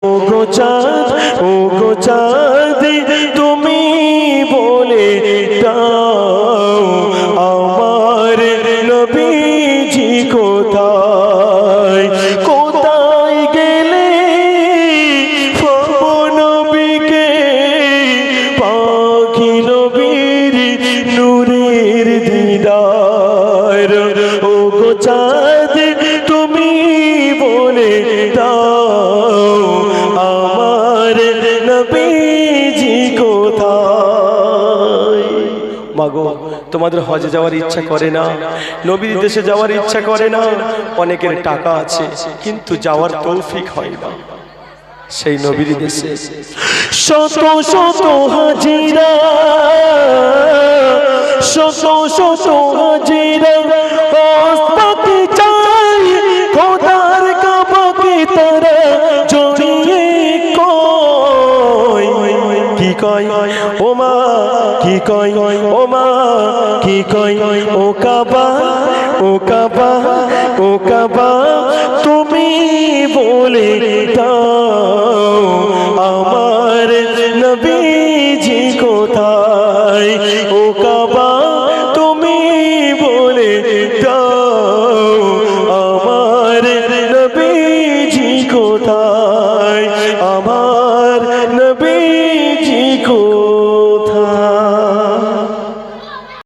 ও গো চাঁদ, ও গো চাঁদ, তুমি বলে দাও আমার নবীজি কোথায়, কোথায় গেলে পাবো নবীকে, পাখি নবীর নূরের দিদার। ও গো চাঁদ, তুমি বলে দাও আমার নবীজি কোথায়। মাগো, তোমাদের হজে যাওয়ার ইচ্ছা করে না, নবীর দেশে যাওয়ার ইচ্ছা করে না, অনেকের টাকা আছে কিন্তু যাওয়ার তৌফিক হয় না সেই নবীর দেশে। শত শত হাজিরা, শত শত হাজিরা রাস্তাতে চাই, খোদার কাবাকে তারা জড়িয়ে কয়, কি কয় ও মা, কি কয় ও মা, কি কয় ও কাবা, ও কাবা, ও কাবা, তুমি বলে দাও আমার নবীজি কোথায়। ও কাবা,